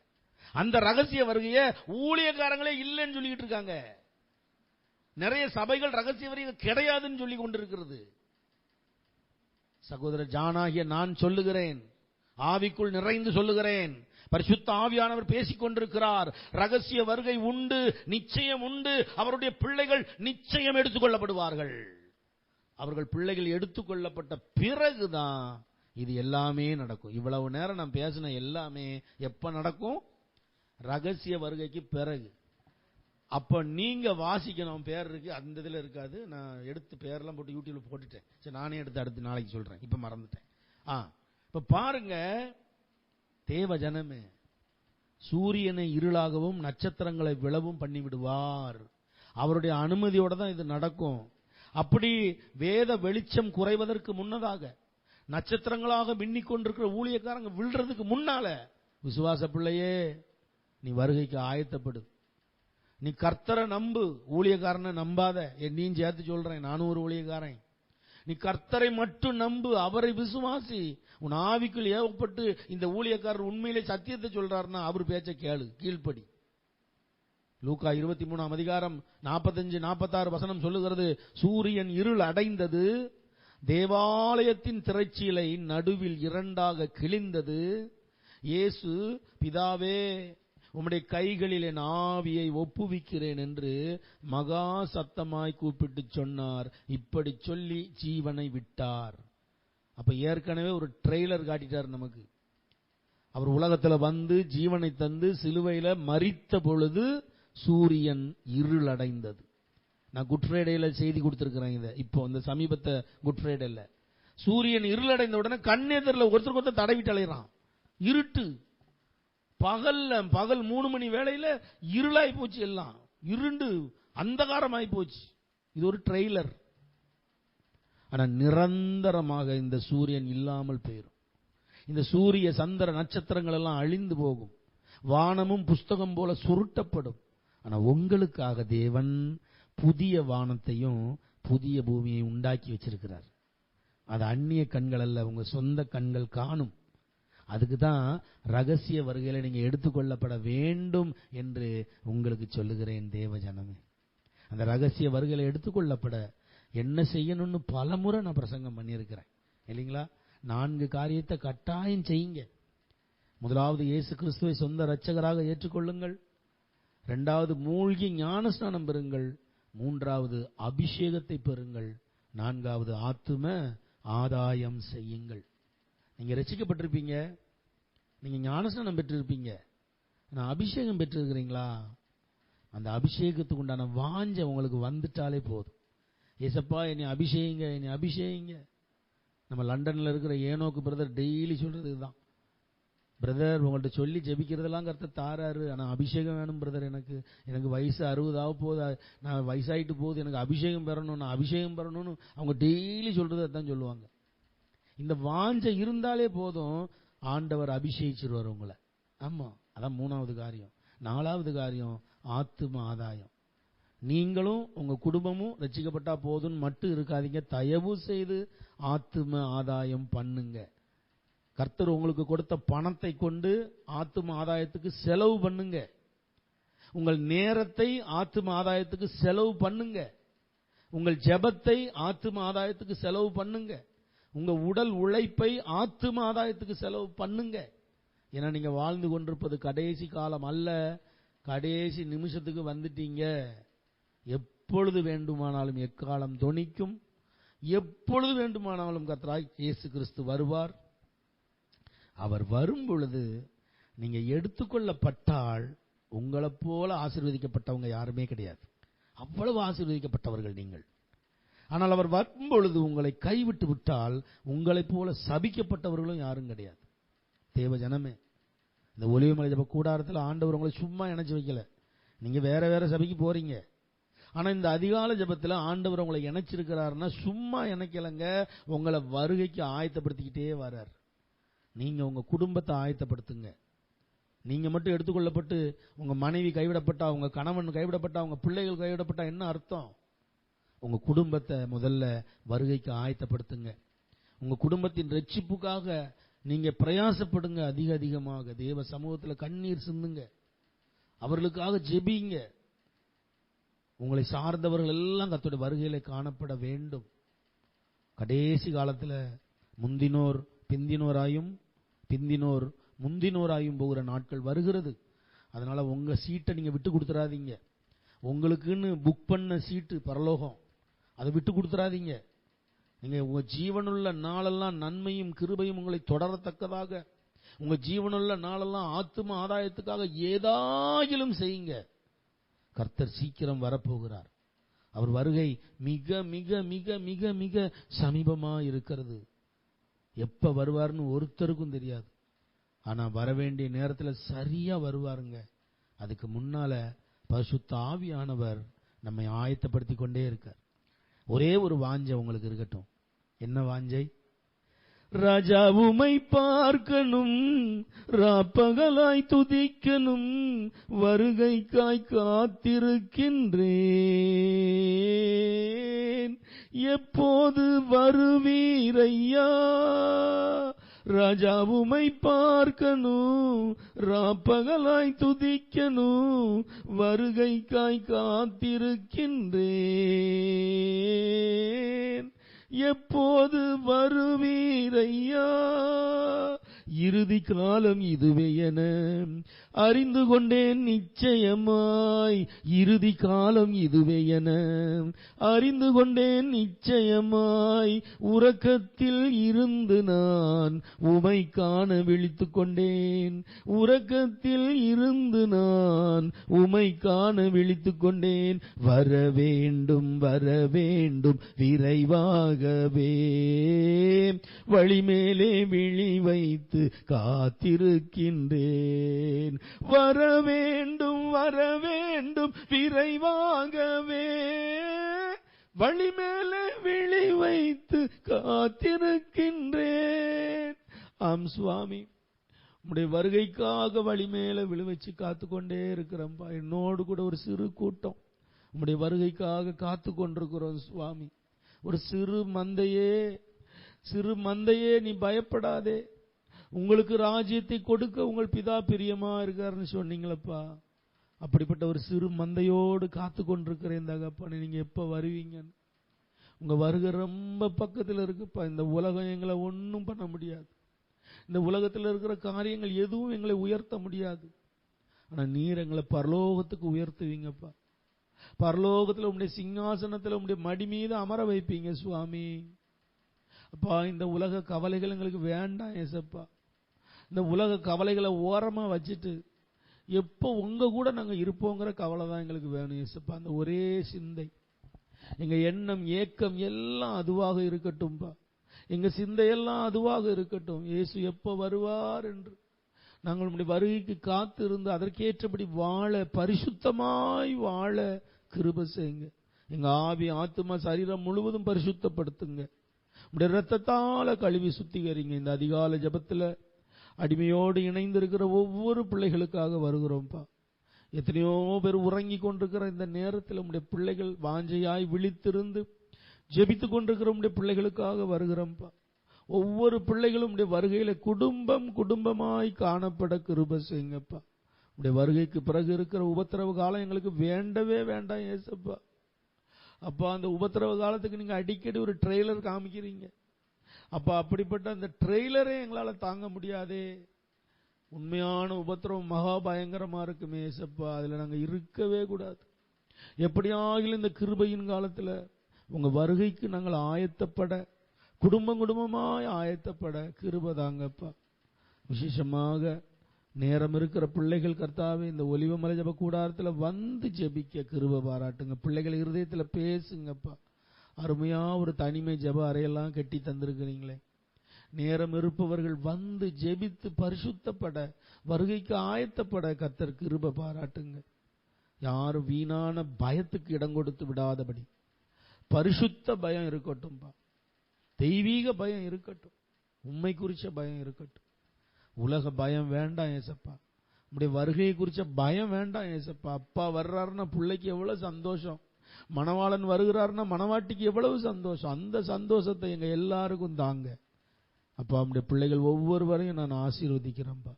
அந்த ரகசிய வருகையை ஊழியக்காரங்களே இல்லைன்னு சொல்லிட்டு இருக்காங்க. நிறைய சபைகள் ரகசிய வருகை கிடையாதுன்னு சொல்லி கொண்டிருக்கிறது. சகோதரர் ஜானாகிய நான் சொல்லுகிறேன், ஆவிக்குள் நிறைந்து சொல்லுகிறேன், பரிசுத்த ஆவியானவர் பேசிக் கொண்டிருக்கிறார். ரகசிய வருகை உண்டு, நிச்சயம் உண்டு. அவருடைய பிள்ளைகள் நிச்சயம் எடுத்துக் கொள்ளப்படுவார்கள். அவர்கள் பிள்ளைகள் எடுத்துக் கொள்ளப்பட்ட பிறகுதான் இது எல்லாமே நடக்கும். இவ்வளவு நேரம் நான் பேசின எல்லாமே எப்ப நடக்கும்? ரகசிய வருகைக்கு பிறகு. அப்ப நீங்க வாசிக்கணும், பேர் இருக்கு, அந்த இதுல இருக்காது. நான் எடுத்து பேரெல்லாம் போட்டு யூடியூப்ல போட்டுட்டேன். சரி, நானே எடுத்து அடுத்து நாளைக்கு சொல்றேன், இப்ப மறந்துட்டேன். இப்ப பாருங்க, தேவ ஜனமே, சூரியனை இருளாகவும் நட்சத்திரங்களை விழவும் பண்ணி விடுவார். அவருடைய அனுமதியோட தான் இது நடக்கும். அப்படி வேத வெளிச்சம் குறைவதற்கு முன்னதாக, நட்சத்திரங்களாக மின்னிக் கொண்டிருக்கிற ஊழியக்காரங்க விழுறதுக்கு முன்னால, விசுவாச பிள்ளையே நீ வருகைக்கு ஆயத்தப்படு. நீ கர்த்தரை நம்பு, ஊழியக்காரனை நம்பாத. என்னையும் சேர்த்து சொல்றேன், நானும் ஒரு ஊழியக்காரன். நீ கர்த்தரை மட்டும் நம்பு, அவரை விசுவாசி. உன் ஆவிக்குள் ஏவப்பட்டு இந்த ஊழியக்காரர் உண்மையிலே சத்தியத்தை சொல்றாருன்னா அவர் பேச்ச கேளு, கீழ்ப்படி. லூக்கா 23 அதிகாரம் 45-46 வசனம் சொல்லுகிறது, சூரியன் இருள் அடைந்தது, தேவாலயத்தின் திரைச்சீலை நடுவில் இரண்டாக கிழிந்தது. இயேசு, பிதாவே உம்முடைய கைகளில் என் ஆவியை ஒப்புவிக்கிறேன் என்று மகா சத்தமாய் கூப்பிட்டு சொன்னார். இப்படி சொல்லி ஜீவனை விட்டார். அப்ப ஏற்கனவே ஒரு ட்ரெய்லர் காட்டிட்டார் நமக்கு. அவர் உலகத்தில் வந்து ஜீவனை தந்து சிலுவையில மரித்த பொழுது சூரியன் இருள் அடைந்தது. நான் குட் ஃப்ரைடேல செய்தி கொடுத்திருக்கிறேன். இதை இப்போ இந்த சமீபத்தை குட் ஃப்ரைடேல சூரியன் இருள் அடைந்த உடனே கண்ணெதிரில் ஒருத்தருக்கு ஒருத்தர் தடவிட்டு அலைகிறான். இருட்டு, பகல் 3 மணி வேளையில இருளாய் போச்சு, எல்லாம் இருண்டு அந்தகாரமாய் போச்சு. இது ஒரு ட்ரெய்லர். ஆனா நிரந்தரமாக இந்த சூரியன் இல்லாமல் போயிடும். இந்த சூரிய சந்திர நட்சத்திரங்கள் எல்லாம் அழிந்து போகும். வானமும் புஸ்தகம் போல சுருட்டப்படும். ஆனா உங்களுக்காக தேவன் புதிய வானத்தையும் புதிய பூமியை உண்டாக்கி வச்சிருக்கிறார். அது அந்நிய கண்கள் அல்ல, உங்க சொந்த கண்கள் காணும். அதுக்கு தான் ரகசிய வருகையில நீங்க எடுத்துக்கொள்ளப்பட வேண்டும் என்று உங்களுக்கு சொல்லுகிறேன் தேவ ஜனமே. அந்த ரகசிய வருகையில எடுத்துக்கொள்ளப்பட என்ன செய்யணும்னு பலமுறை நான் பிரசங்கம் பண்ணியிருக்கிறேன் இல்லைங்களா? 4 காரியத்தை கட்டாயம் செய்யுங்க. முதலாவது, இயேசு கிறிஸ்துவை சொந்த இரட்சகராக ஏற்றுக்கொள்ளுங்கள். 2வது, மூழ்கி ஞானஸ்நானம் பெறுங்கள். 3வது, அபிஷேகத்தை பெறுங்கள். 4வது, ஆத்தும ஆதாயம் செய்யுங்கள். நீங்க ரட்சிக்கப்பட்டிருப்பீங்க, நீங்க ஞானஸ்நானம் பெற்றிருப்பீங்க, நான் அபிஷேகம் பெற்றிருக்கிறீங்களா? அந்த அபிஷேகத்துக்கு உண்டான வாஞ்சை உங்களுக்கு வந்துட்டாலே போதும். ஏசப்பா என்னை அபிஷேகிங்க, என்னை அபிஷேகிங்க. நம்ம லண்டன்ல இருக்கிற ஏனோக்கு பிரதர் டெய்லி சொல்றது இதுதான். பிரதர் உங்கள்கிட்ட சொல்லி ஜெபிக்கிறதெல்லாம் கர்த்தர் தாராரு, ஆனால் அபிஷேகம் வேணும் பிரதர். எனக்கு வயசு 60 ஆக போகுது, நான் வயசாயிட்டு போகுது, எனக்கு அபிஷேகம் பெறணும், நான் அபிஷேகம் பெறணும்னு அவங்க டெய்லி சொல்றது அதான் சொல்லுவாங்க. இந்த வாஞ்சை இருந்தாலே போதும், ஆண்டவர் அபிஷேகிச்சிருவார் உங்களை. ஆமா, அதான் 3வது காரியம். 4வது காரியம், ஆத்தும ஆதாயம். நீங்களும் உங்க குடும்பமும் ரட்சிக்கப்பட்டா போதும் மட்டும் இருக்காதீங்க. தயவு செய்து ஆத்தும ஆதாயம் பண்ணுங்க. கர்த்தர் உங்களுக்கு கொடுத்த பணத்தை கொண்டு ஆத்தும ஆதாயத்துக்கு செலவு பண்ணுங்க. உங்கள் நேரத்தை ஆத்தும ஆதாயத்துக்கு செலவு பண்ணுங்க. உங்கள் ஜெபத்தை ஆத்தும ஆதாயத்துக்கு செலவு பண்ணுங்க. உங்க உடல் உழைப்பை ஆத்தும ஆதாயத்துக்கு செலவு பண்ணுங்க. ஏன்னா நீங்க வாழ்ந்து கொண்டிருப்பது கடைசி காலம் அல்ல, கடைசி நிமிஷத்துக்கு வந்துட்டீங்க. எப்பொழுது வேண்டுமானாலும் எக்காலம் தொனிக்கும், எப்பொழுது வேண்டுமானாலும் கர்த்தராய் இயேசு கிறிஸ்து வருவார். அவர் வரும் பொழுது நீங்க எடுத்துக்கொள்ளப்பட்டால் உங்களை போல ஆசீர்வதிக்கப்பட்டவங்க யாருமே கிடையாது. அவ்வளவு ஆசீர்வதிக்கப்பட்டவர்கள் நீங்கள். ஆனால் அவர் வரும் பொழுது உங்களை கைவிட்டு விட்டால் உங்களைப் போல சபிக்கப்பட்டவர்களும் யாரும் கிடையாது. தேவ ஜனமே, இந்த ஒலிவமலை ஜெப கூடாரத்தில் ஆண்டவர் உங்களை சும்மா இணைச்சு வைக்கல. நீங்க வேற வேற சபைக்கு போறீங்க. ஆனா இந்த அதிகால ஜெபத்தில் ஆண்டவர் உங்களை இணைச்சிருக்கிறாருன்னா சும்மா இணைக்கலங்க, உங்களை வருகைக்கு ஆயத்தப்படுத்திக்கிட்டே வர்றார். நீங்க உங்க குடும்பத்தை ஆயத்தப்படுத்துங்க. நீங்க மட்டும் எடுத்துக்கொள்ளப்பட்டு உங்க மனைவி கைவிடப்பட்டா, உங்க கணவன் கைவிடப்பட்டா, உங்க பிள்ளைகள் கைவிடப்பட்டா என்ன அர்த்தம்? உங்க குடும்பத்தை முதல்ல வருகைக்கு ஆயத்தப்படுத்துங்க. உங்க குடும்பத்தின் ரட்சிப்புக்காக நீங்க பிரயாசப்படுங்க. அதிகமாக தேவ சமூகத்தில் கண்ணீர் சிந்துங்க. அவர்களுக்காக ஜெபிங்க. உங்களை சார்ந்தவர்கள் எல்லாம் கர்த்தருடைய வருகையிலே காணப்பட வேண்டும். கடைசி காலத்தில் முந்தினோர் பிந்தினோராயும் பிந்தினோர் முந்தினோராயும் போகிற நாட்கள் வருகிறது. அதனால உங்க சீட்டை நீங்க விட்டு கொடுத்துறாதீங்க. உங்களுக்குன்னு புக் பண்ண சீட்டு பரலோகம், அதை விட்டு கொடுத்துறாதீங்க. நீங்க உங்க ஜீவனுள்ள நாளெல்லாம் நன்மையும் கிருபையும் உங்களை தொடரத்தக்கதாக, உங்க ஜீவனுள்ள நாளெல்லாம் ஆத்தும ஆதாயத்துக்காக ஏதாயிலும் செய்யுங்க. கர்த்தர் சீக்கிரம் வரப்போகிறார். அவர் வருகை மிக மிக மிக மிக மிக சமீபமா இருக்கிறது. எப்ப வருவார்னு ஒருத்தருக்கும் தெரியாது. ஆனா வரவேண்டிய நேரத்தில் சரியா வருவாருங்க. அதுக்கு முன்னால பரிசுத்த ஆவியானவர் நம்மை ஆயத்தப்படுத்தி கொண்டே இருக்கார். ஒரே ஒரு வாஞ்சை உங்களுக்கு இருக்கட்டும். என்ன வாஞ்சை? ராஜா உம்மை பார்க்கணும், ராப்பகலாய் துதிக்கணும், வருகைக்காய் காத்திருக்கின்றேன், எப்போது வருவீரையா? ராஜா உம்மை பார்க்கணும், ராப்பகலாய் துதிக்கணும், வருகைக்காய் காத்திருக்கின்றேன், எப்போது வருவீரையா? இறுதி காலம் இதுவே என அறிந்து கொண்டேன் நிச்சயமாய், இறுதி காலம் இதுவே என அறிந்து கொண்டேன் நிச்சயமாய், உறக்கத்தில் இருந்து நான் உமை காண விழித்துக் கொண்டேன், உறக்கத்தில் இருந்து நான் உமை காண விழித்துக் கொண்டேன், வர வேண்டும் வர வேண்டும் விரைவாகவே, வழிமேலே விழி வைத்து காத்திருக்கின்றேன், வர வேண்டும் விரைவாகவே, வழிமேலே விழி வைத்து காத்திருக்கின்றேன். ஆம் சுவாமி, உம்முடைய வருகைக்காக வழிமேல விழி வச்சு காத்துக்கொண்டே இருக்கிறோம்பா. என்னோடு கூட ஒரு சிறு கூட்டம் உம்முடைய வருகைக்காக காத்து கொண்டிருக்கிறோம் சுவாமி. ஒரு சிறு மந்தையே நீ பயப்படாதே, உங்களுக்கு ராஜ்யத்தை கொடுக்க உங்கள் பிதா பிரியமா இருக்காருன்னு சொன்னீங்களப்பா. அப்படிப்பட்ட ஒரு சிறு மந்தையோடு காத்து கொண்டிருக்கிறேன் தகப்பனே, நீங்க எப்ப வருவீங்க? உங்க வருகை ரொம்ப பக்கத்தில் இருக்குப்பா. இந்த உலகம் எங்களை ஒன்றும் பண்ண முடியாது. இந்த உலகத்தில் இருக்கிற காரியங்கள் எதுவும் எங்களை உயர்த்த முடியாது. ஆனா நீர் எங்களை பரலோகத்துக்கு உயர்த்துவீங்கப்பா. பரலோகத்தில் உங்களுடைய சிங்காசனத்தில் உங்களுடைய மடி மீது அமர வைப்பீங்க சுவாமி. அப்பா, இந்த உலக கவலைகள் எங்களுக்கு வேண்டாம் ஏசப்பா. இந்த உலக கவலைகளை ஓரமா வச்சுட்டு எப்போ உங்க கூட நாங்க இருப்போங்கிற கவலை தான் எங்களுக்கு வேணும் ஏசப்பா. அந்த ஒரே சிந்தை, எங்க எண்ணம் ஏக்கம் எல்லாம் அதுவாக இருக்கட்டும்பா. எங்க சிந்தையெல்லாம் அதுவாக இருக்கட்டும். இயேசு எப்போ வருவார் என்று நாங்கள் உம்முடைய வருகைக்கு காத்து இருந்து அதற்கேற்றபடி வாழ, பரிசுத்தமாய் வாழ கிருபை செய்யுங்க. எங்க ஆவி ஆத்துமா சரீரம் முழுவதும் பரிசுத்தப்படுத்துங்க. உம்முடைய இரத்தத்தால கழுவி சுத்திகரிங்க. இந்த அதிகாலை ஜெபத்துல அடிமையோடு இணைந்து இருக்கிற ஒவ்வொரு பிள்ளைகளுக்காக வருகிறோம்ப்பா. எத்தனையோ பேர் உறங்கி கொண்டிருக்கிற இந்த நேரத்தில் உம்முடைய பிள்ளைகள் வாஞ்சையாய் விழித்திருந்து ஜெபித்துக் கொண்டிருக்கிற உம்முடைய பிள்ளைகளுக்காக வருகிறோம்ப்பா. ஒவ்வொரு பிள்ளைகளும் உடைய வருகையில குடும்பம் குடும்பமாய் காணப்பட கிருபை செய்யுங்கப்பா. உடைய வருகைக்கு பிறகு இருக்கிற உபத்திரவ காலம் எங்களுக்கு வேண்டவே வேண்டாம் ஏசப்பா. அப்பா, அந்த உபத்திரவ காலத்துக்கு நீங்க அடிக்கடி ஒரு ட்ரெய்லர் காமிக்கிறீங்க அப்பா. அப்படிப்பட்ட அந்த ட்ரெய்லரே எங்களால தாங்க முடியாதே. உண்மையான உபத்திரவம் மகா பயங்கரமா இருக்குமே ஏசப்பா. அதுல நாங்க இருக்கவே கூடாது. எப்படியாகிலும் இந்த கிருபையின் காலத்துல உங்க வருகைக்கு நாங்கள் ஆயத்தப்பட, குடும்பம் குடும்பமாய் ஆயத்தப்பட கிருபை தாங்கப்பா. விசேஷமாக நேரம் இருக்கிற பிள்ளைகள் கர்த்தாவே இந்த ஒலிவமலை ஜெப கூடாரத்துல வந்து ஜெபிக்க கிருபை பாராட்டுங்க. பிள்ளைகள் இருதயத்துல பேசுங்கப்பா. அருமையா ஒரு தனிமை ஜெப அறையெல்லாம் கட்டி தந்திருக்கிறீங்களே. நேரம் இருப்பவர்கள் வந்து ஜெபித்து பரிசுத்தப்பட, வருகைக்கு ஆயத்தப்பட கர்த்தர் கிருபை பாராட்டுங்க. யாரும் வீணான பயத்துக்கு இடம் கொடுத்து விடாதபடி பரிசுத்த பயம் இருக்கட்டும்பா. தெய்வீக பயம் இருக்கட்டும். உண்மை குறிச்ச பயம் இருக்கட்டும். உலக பயம் வேண்டாம் ஏசப்பா. உங்களுடைய வருகையை குறிச்ச பயம் வேண்டாம் ஏசப்பா. அப்பா வர்றாருன்னா பிள்ளைக்கு எவ்வளவு சந்தோஷம், மணவாளன் வருகிறாருன்னா மணவாட்டிக்கு எவ்வளவு சந்தோஷம். அந்த சந்தோஷத்தை எங்க எல்லாருக்கும் தாங்க அப்பா. நம்முடைய பிள்ளைகள் ஒவ்வொருவரையும் நான் ஆசீர்வதிக்கிறேன்ப்பா.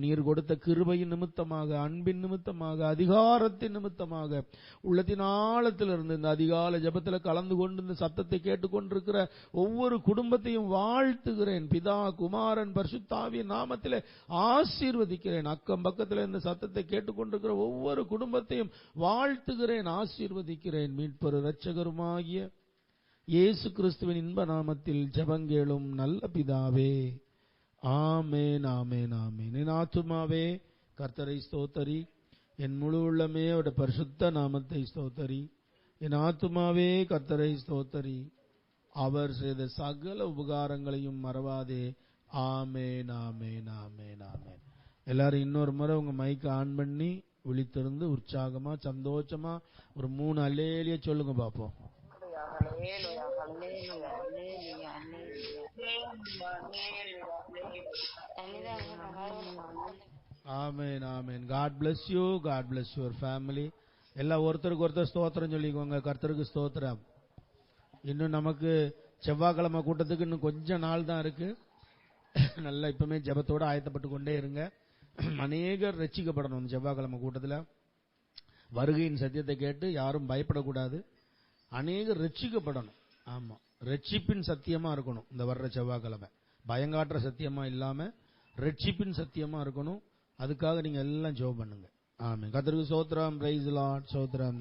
நீர் கொடுத்த கிருபையின் நிமித்தமாக, அன்பின் நிமித்தமாக, அதிகாரத்தின் நிமித்தமாக, உள்ளத்தின் ஆழத்திலிருந்து இந்த அதிகால ஜெபத்துல கலந்து கொண்டு இந்த சத்தத்தை கேட்டுக்கொண்டிருக்கிற ஒவ்வொரு குடும்பத்தையும் வாழ்த்துகிறேன். பிதா, குமாரன், பரிசுத்தாவியின் நாமத்திலே ஆசீர்வதிக்கிறேன். அக்கம் பக்கத்தில் இந்த சத்தத்தை கேட்டுக்கொண்டிருக்கிற ஒவ்வொரு குடும்பத்தையும் வாழ்த்துகிறேன், ஆசீர்வதிக்கிறேன். மீட்பர் இரட்சகருமாகிய இயேசு கிறிஸ்துவின் இன்ப நாமத்தில் ஜெபங்கேளும் நல்ல பிதாவே. ஆமேன், ஆமேன், ஆமேன். என் ஆத்துமாவே கர்த்தரை ஸ்தோத்தரி, என் முழு உள்ளமே அவருடைய பரிசுத்த நாமத்தை ஸ்தோத்தரி. என் ஆத்துமாவே கர்த்தரை ஸ்தோத்தரி, அவர் செய்த சகல உபகாரங்களையும் மறவாதே. ஆமேன், ஆமேன், ஆமேன், ஆமேன். எல்லாரும் இன்னொரு முறை உங்க மைக் ஆன் பண்ணி விழித்திருந்து உற்சாகமா சந்தோஷமா ஒரு 3 அல்லேலியா சொல்லுங்க பாப்போம். ஆமென், ஆமென். God bless you, God bless your family. எல்லாம் ஒருத்தருக்கு ஒருத்தர் ஸ்தோத்திரம் சொல்லிக்கோங்க. கர்த்தருக்கு ஸ்தோத்திரம். இன்னும் நமக்கு செவ்வாய்க்கிழமை கூட்டத்துக்கு இன்னும் கொஞ்சம் நாள் தான் இருக்கு. நல்லா இப்பவுமே ஜெபத்தோட ஆயத்தப்பட்டு கொண்டே இருங்க. அநேகர் ரட்சிக்கப்படணும். செவ்வாய்க்கிழமை கூட்டத்தில் வருகையின் சத்தியத்தை கேட்டு யாரும் பயப்படக்கூடாது. அநேகர் ரட்சிக்கப்படணும். ஆமா, ரட்சிப்பின் சத்தியமா இருக்கணும். இந்த வர்ற செவ்வாய்க்கிழமை பயங்காட்டுற சத்தியமா இல்லாம ரட்சிப்பின் சத்தியமா இருக்கணும். அதுக்காக நீங்க எல்லாம் ஜெபம் பண்ணுங்க. ஆமென். கர்த்தருக்கு ஸ்தோத்திரம். Praise the Lord. ஸ்தோத்திரம்.